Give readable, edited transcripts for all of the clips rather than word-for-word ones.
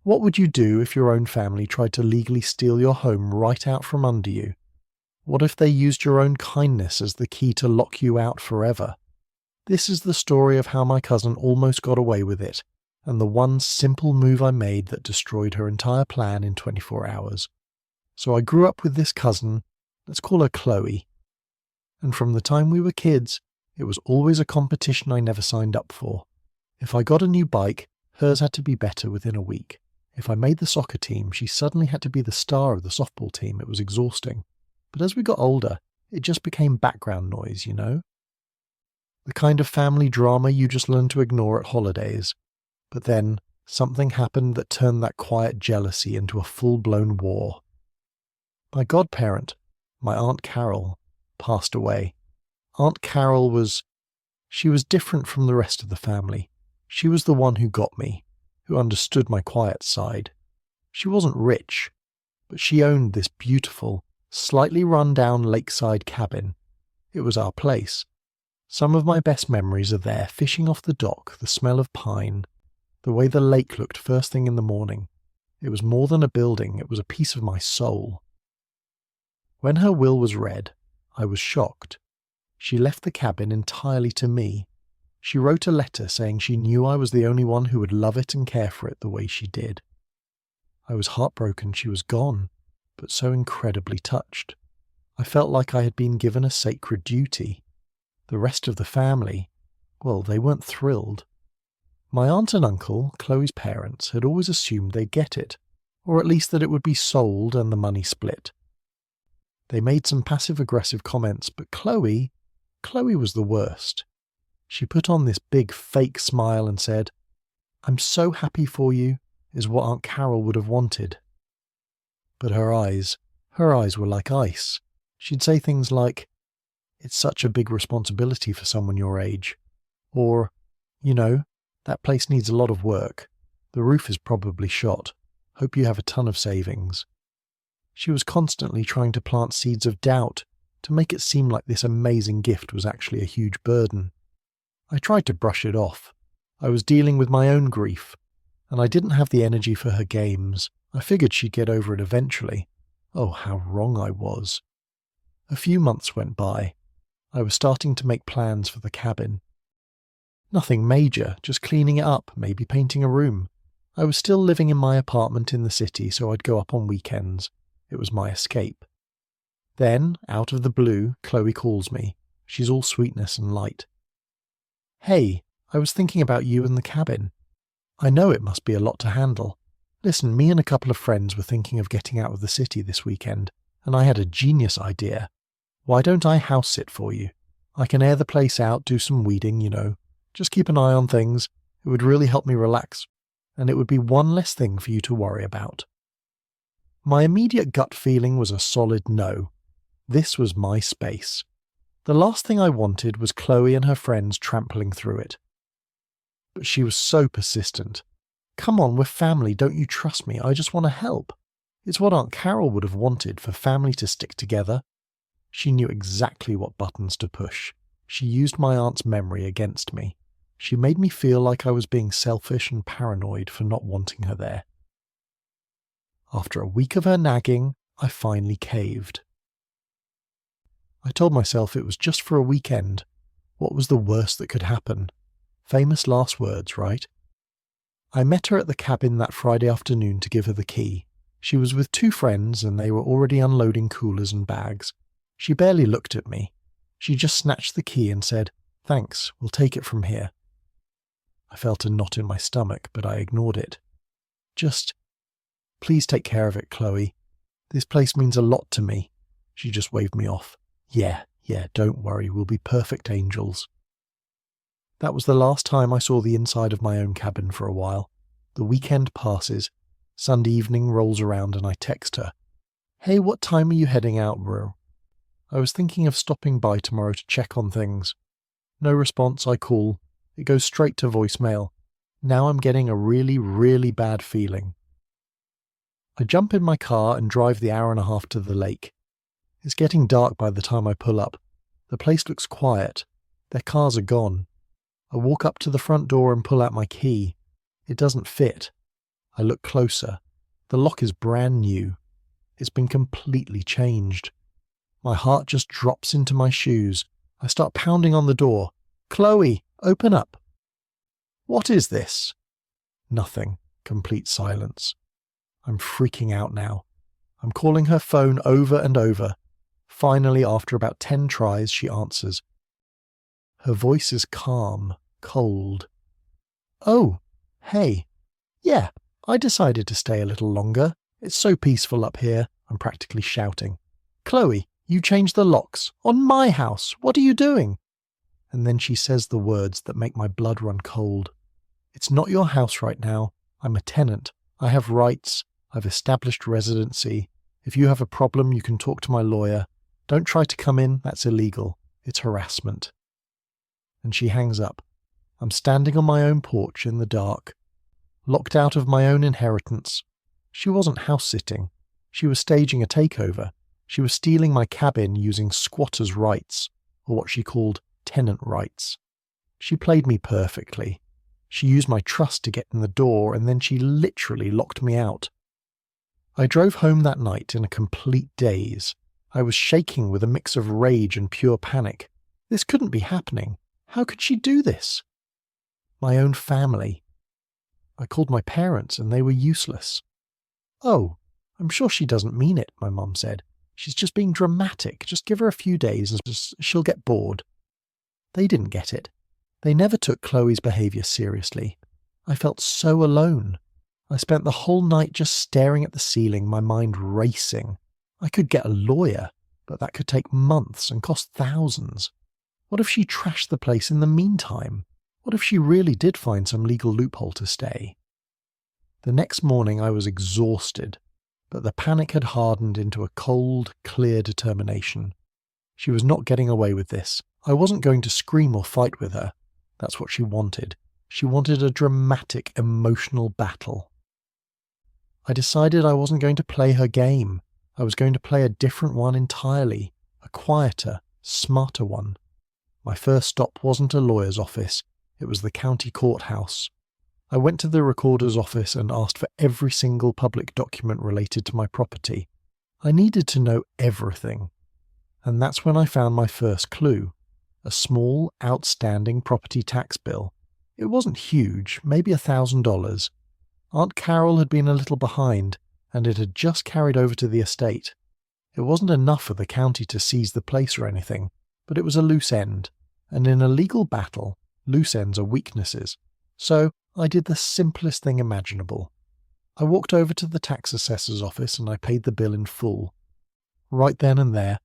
What would you do if your own family tried to legally steal your home right out from under you? What if they used your own kindness as the key to lock you out forever? This is the story of how my cousin almost got away with it, and the one simple move I made that destroyed her entire plan in 24 hours. So I grew up with this cousin, let's call her Chloe. And from the time we were kids, it was always a competition I never signed up for. If I got a new bike, hers had to be better within a week. If I made the soccer team, she suddenly had to be the star of the softball team. It was exhausting. But as we got older, it just became background noise, you know? The kind of family drama you just learn to ignore at holidays. But then, something happened that turned that quiet jealousy into a full-blown war. My godparent, my Aunt Carol, passed away. Aunt Carol was different from the rest of the family. She was the one who got me, who understood my quiet side. She wasn't rich, but she owned this beautiful, slightly run-down lakeside cabin. It was our place. Some of my best memories are there, fishing off the dock, the smell of pine, the way the lake looked first thing in the morning. It was more than a building, it was a piece of my soul. When her will was read, I was shocked. She left the cabin entirely to me. She wrote a letter saying she knew I was the only one who would love it and care for it the way she did. I was heartbroken she was gone, but so incredibly touched. I felt like I had been given a sacred duty. The rest of the family, well, they weren't thrilled. My aunt and uncle, Chloe's parents, had always assumed they'd get it, or at least that it would be sold and the money split. They made some passive-aggressive comments, but Chloe was the worst. She put on this big fake smile and said, "I'm so happy for you," is what Aunt Carol would have wanted. But her eyes were like ice. She'd say things like, "It's such a big responsibility for someone your age," or, "You know, that place needs a lot of work. The roof is probably shot. Hope you have a ton of savings." She was constantly trying to plant seeds of doubt to make it seem like this amazing gift was actually a huge burden. I tried to brush it off. I was dealing with my own grief, and I didn't have the energy for her games. I figured she'd get over it eventually. Oh, how wrong I was. A few months went by. I was starting to make plans for the cabin. Nothing major, just cleaning it up, maybe painting a room. I was still living in my apartment in the city, so I'd go up on weekends. It was my escape. Then, out of the blue, Chloe calls me. She's all sweetness and light. "Hey, I was thinking about you and the cabin. I know it must be a lot to handle. Listen, me and a couple of friends were thinking of getting out of the city this weekend, and I had a genius idea. Why don't I house sit for you? I can air the place out, do some weeding, you know. Just keep an eye on things. It would really help me relax, and it would be one less thing for you to worry about." My immediate gut feeling was a solid no. This was my space. The last thing I wanted was Chloe and her friends trampling through it. But she was so persistent. "Come on, we're family, don't you trust me? I just want to help." It's what Aunt Carol would have wanted, for family to stick together. She knew exactly what buttons to push. She used my aunt's memory against me. She made me feel like I was being selfish and paranoid for not wanting her there. After a week of her nagging, I finally caved. I told myself it was just for a weekend. What was the worst that could happen? Famous last words, right? I met her at the cabin that Friday afternoon to give her the key. She was with two friends and they were already unloading coolers and bags. She barely looked at me. She just snatched the key and said, "Thanks, we'll take it from here." I felt a knot in my stomach, but I ignored it. "Please take care of it, Chloe. This place means a lot to me." She just waved me off. Yeah, don't worry, we'll be perfect angels." That was the last time I saw the inside of my own cabin for a while. The weekend passes. Sunday evening rolls around and I text her. "Hey, what time are you heading out, bro?" I was thinking of stopping by tomorrow to check on things. No response, I call. It goes straight to voicemail. Now I'm getting a really, really bad feeling. I jump in my car and drive the hour and a half to the lake. It's getting dark by the time I pull up. The place looks quiet. Their cars are gone. I walk up to the front door and pull out my key. It doesn't fit. I look closer. The lock is brand new. It's been completely changed. My heart just drops into my shoes. I start pounding on the door. "Chloe, open up." "What is this?" Nothing. Complete silence. I'm freaking out now. I'm calling her phone over and over. Finally, after about 10 tries, she answers. Her voice is calm, cold. "Oh, hey. Yeah, I decided to stay a little longer. It's so peaceful up here," I'm practically shouting. "Chloe, you changed the locks. On my house. What are you doing?" And then she says the words that make my blood run cold. "It's not your house right now. I'm a tenant. I have rights. I've established residency. If you have a problem, you can talk to my lawyer. Don't try to come in. That's illegal. It's harassment." And she hangs up. I'm standing on my own porch in the dark, locked out of my own inheritance. She wasn't house-sitting. She was staging a takeover. She was stealing my cabin using squatter's rights, or what she called tenant rights. She played me perfectly. She used my trust to get in the door, and then she literally locked me out. I drove home that night in a complete daze. I was shaking with a mix of rage and pure panic. This couldn't be happening. How could she do this? My own family. I called my parents and they were useless. "Oh, I'm sure she doesn't mean it," my mum said. "She's just being dramatic. Just give her a few days and she'll get bored." They didn't get it. They never took Chloe's behaviour seriously. I felt so alone. I spent the whole night just staring at the ceiling, my mind racing. I could get a lawyer, but that could take months and cost thousands. What if she trashed the place in the meantime? What if she really did find some legal loophole to stay? The next morning I was exhausted, but the panic had hardened into a cold, clear determination. She was not getting away with this. I wasn't going to scream or fight with her. That's what she wanted. She wanted a dramatic, emotional battle. I decided I wasn't going to play her game. I was going to play a different one entirely, a quieter, smarter one. My first stop wasn't a lawyer's office. It was the county courthouse. I went to the recorder's office and asked for every single public document related to my property. I needed to know everything. And that's when I found my first clue. A small, outstanding property tax bill. It wasn't huge, maybe $1,000. Aunt Carol had been a little behind, and it had just carried over to the estate. It wasn't enough for the county to seize the place or anything, but it was a loose end. And in a legal battle, loose ends are weaknesses. So I did the simplest thing imaginable. I walked over to the tax assessor's office and I paid the bill in full. Right then and there,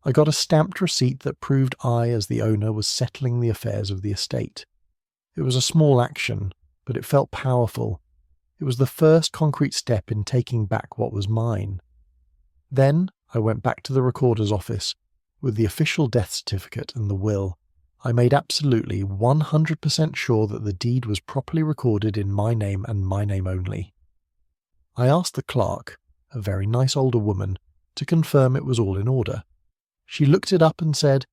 I got a stamped receipt that proved I, as the owner, was settling the affairs of the estate. It was a small action, but it felt powerful. It was the first concrete step in taking back what was mine. Then I went back to the recorder's office with the official death certificate and the will. I made absolutely 100% sure that the deed was properly recorded in my name and my name only. I asked the clerk, a very nice older woman, to confirm it was all in order. She looked it up and said,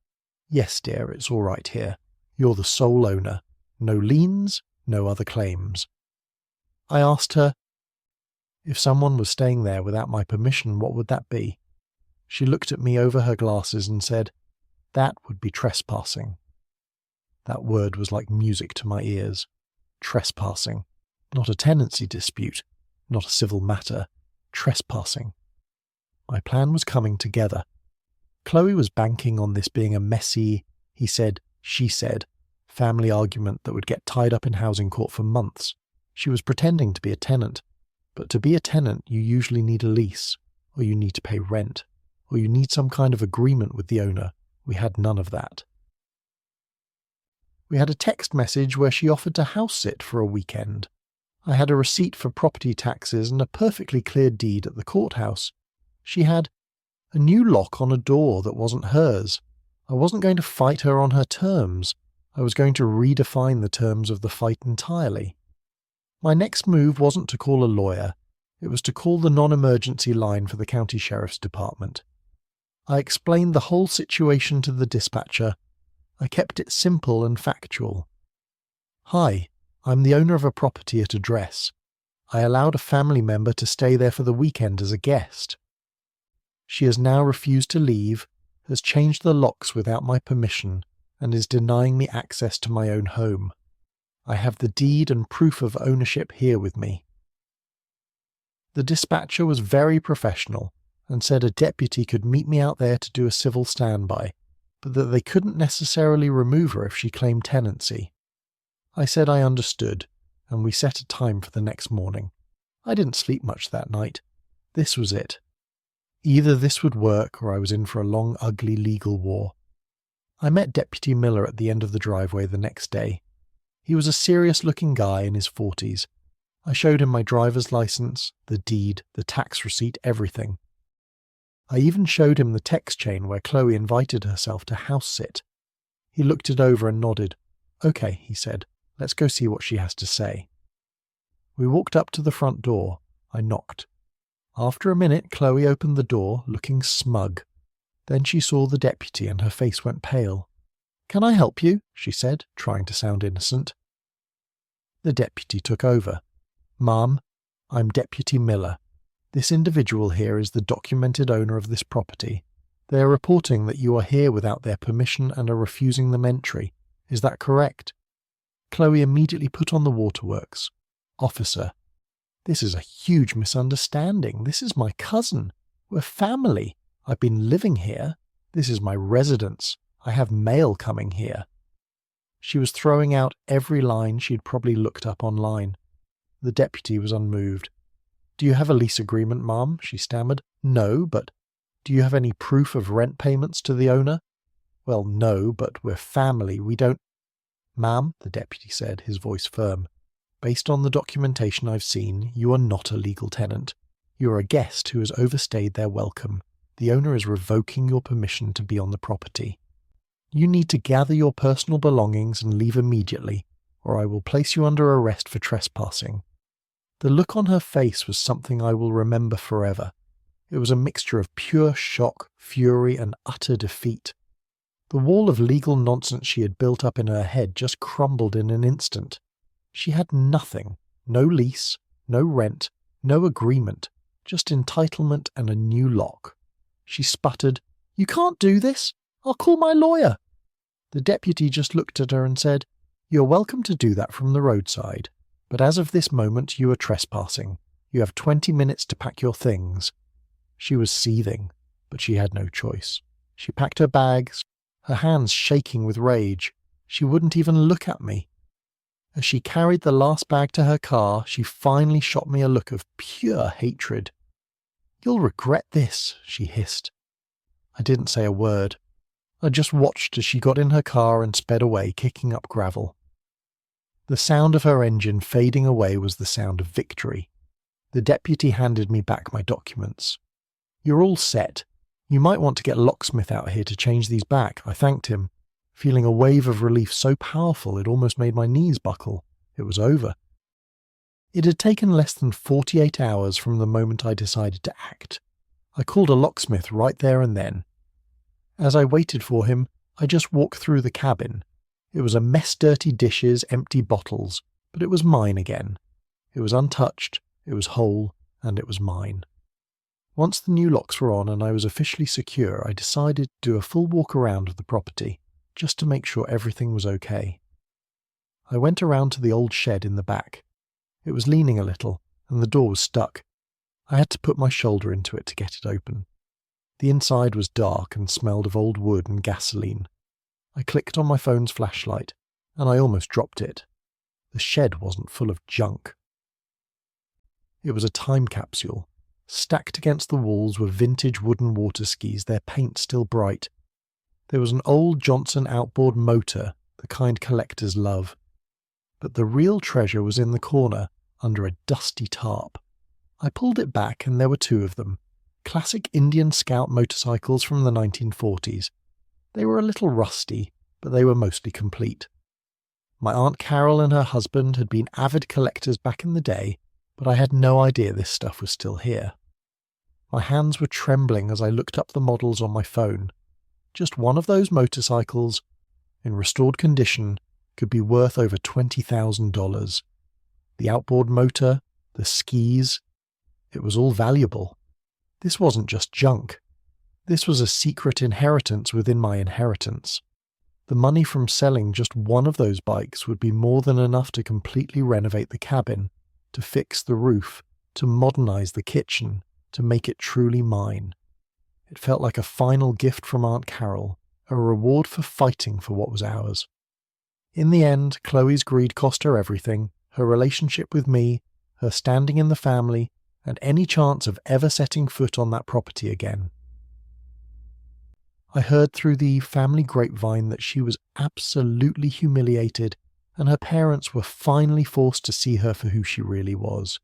"Yes, dear, it's all right here. You're the sole owner. No liens, no other claims." I asked her, if someone was staying there without my permission, what would that be? She looked at me over her glasses and said, "That would be trespassing." That word was like music to my ears. Trespassing. Not a tenancy dispute, not a civil matter. Trespassing. My plan was coming together. Chloe was banking on this being a messy, he said, she said, family argument that would get tied up in housing court for months. She was pretending to be a tenant. But to be a tenant, you usually need a lease, or you need to pay rent, or you need some kind of agreement with the owner. We had none of that. We had a text message where she offered to house sit for a weekend. I had a receipt for property taxes and a perfectly clear deed at the courthouse. She had a new lock on a door that wasn't hers. I wasn't going to fight her on her terms. I was going to redefine the terms of the fight entirely. My next move wasn't to call a lawyer. It was to call the non-emergency line for the county sheriff's department. I explained the whole situation to the dispatcher. I kept it simple and factual. "Hi, I'm the owner of a property at address. I allowed a family member to stay there for the weekend as a guest. She has now refused to leave, has changed the locks without my permission, and is denying me access to my own home. I have the deed and proof of ownership here with me." The dispatcher was very professional and said a deputy could meet me out there to do a civil standby, but that they couldn't necessarily remove her if she claimed tenancy. I said I understood, and we set a time for the next morning. I didn't sleep much that night. This was it. Either this would work or I was in for a long, ugly legal war. I met Deputy Miller at the end of the driveway the next day. He was a serious-looking guy in his 40s. I showed him my driver's license, the deed, the tax receipt, everything. I even showed him the text chain where Chloe invited herself to house sit. He looked it over and nodded. "Okay," he said, "let's go see what she has to say." We walked up to the front door. I knocked. After a minute, Chloe opened the door, looking smug. Then she saw the deputy and her face went pale. "Can I help you?" she said, trying to sound innocent. The deputy took over. "Ma'am, I'm Deputy Miller. This individual here is the documented owner of this property. They are reporting that you are here without their permission and are refusing them entry. Is that correct?" Chloe immediately put on the waterworks. "Officer, this is a huge misunderstanding. This is my cousin. We're family. I've been living here. This is my residence. I have mail coming here." She was throwing out every line she'd probably looked up online. The deputy was unmoved. "Do you have a lease agreement, ma'am?" she stammered. "No, but do you have any proof of rent payments to the owner?" "Well, no, but we're family. We don't—" "Ma'am," the deputy said, his voice firm, "based on the documentation I've seen, you are not a legal tenant. You are a guest who has overstayed their welcome. The owner is revoking your permission to be on the property. You need to gather your personal belongings and leave immediately, or I will place you under arrest for trespassing." The look on her face was something I will remember forever. It was a mixture of pure shock, fury, and utter defeat. The wall of legal nonsense she had built up in her head just crumbled in an instant. She had nothing. No lease, no rent, no agreement, just entitlement and a new lock. She sputtered, "You can't do this. I'll call my lawyer." The deputy just looked at her and said, "You're welcome to do that from the roadside. But as of this moment, you are trespassing. You have 20 minutes to pack your things." She was seething, but she had no choice. She packed her bags, her hands shaking with rage. She wouldn't even look at me. As she carried the last bag to her car, she finally shot me a look of pure hatred. "You'll regret this," she hissed. I didn't say a word. I just watched as she got in her car and sped away, kicking up gravel. The sound of her engine fading away was the sound of victory. The deputy handed me back my documents. "You're all set. You might want to get a locksmith out here to change these back," I thanked him, feeling a wave of relief so powerful it almost made my knees buckle. It was over. It had taken less than 48 hours from the moment I decided to act. I called a locksmith right there and then. As I waited for him, I just walked through the cabin. It was a mess, dirty dishes, empty bottles, but it was mine again. It was untouched, it was whole, and it was mine. Once the new locks were on and I was officially secure, I decided to do a full walk around of the property, just to make sure everything was okay. I went around to the old shed in the back. It was leaning a little, and the door was stuck. I had to put my shoulder into it to get it open. The inside was dark and smelled of old wood and gasoline. I clicked on my phone's flashlight, and I almost dropped it. The shed wasn't full of junk. It was a time capsule. Stacked against the walls were vintage wooden water skis, their paint still bright. There was an old Johnson outboard motor, the kind collectors love. But the real treasure was in the corner, under a dusty tarp. I pulled it back and there were two of them. Classic Indian Scout motorcycles from the 1940s. They were a little rusty, but they were mostly complete. My Aunt Carol and her husband had been avid collectors back in the day, but I had no idea this stuff was still here. My hands were trembling as I looked up the models on my phone. Just one of those motorcycles, in restored condition, could be worth over $20,000. The outboard motor, the skis. It was all valuable. This wasn't just junk. This was a secret inheritance within my inheritance. The money from selling just one of those bikes would be more than enough to completely renovate the cabin, to fix the roof, to modernize the kitchen, to make it truly mine. It felt like a final gift from Aunt Carol, a reward for fighting for what was ours. In the end, Chloe's greed cost her everything, her relationship with me, her standing in the family, and any chance of ever setting foot on that property again. I heard through the family grapevine that she was absolutely humiliated, and her parents were finally forced to see her for who she really was.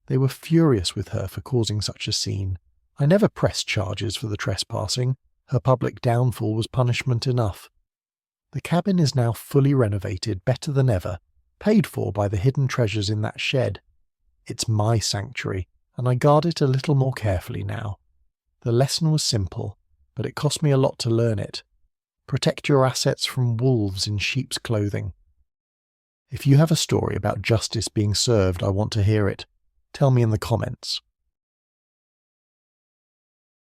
They were furious with her for causing such a scene. I never pressed charges for the trespassing. Her public downfall was punishment enough. The cabin is now fully renovated, better than ever, paid for by the hidden treasures in that shed. It's my sanctuary, and I guard it a little more carefully now. The lesson was simple, but it cost me a lot to learn it. Protect your assets from wolves in sheep's clothing. If you have a story about justice being served, I want to hear it. Tell me in the comments.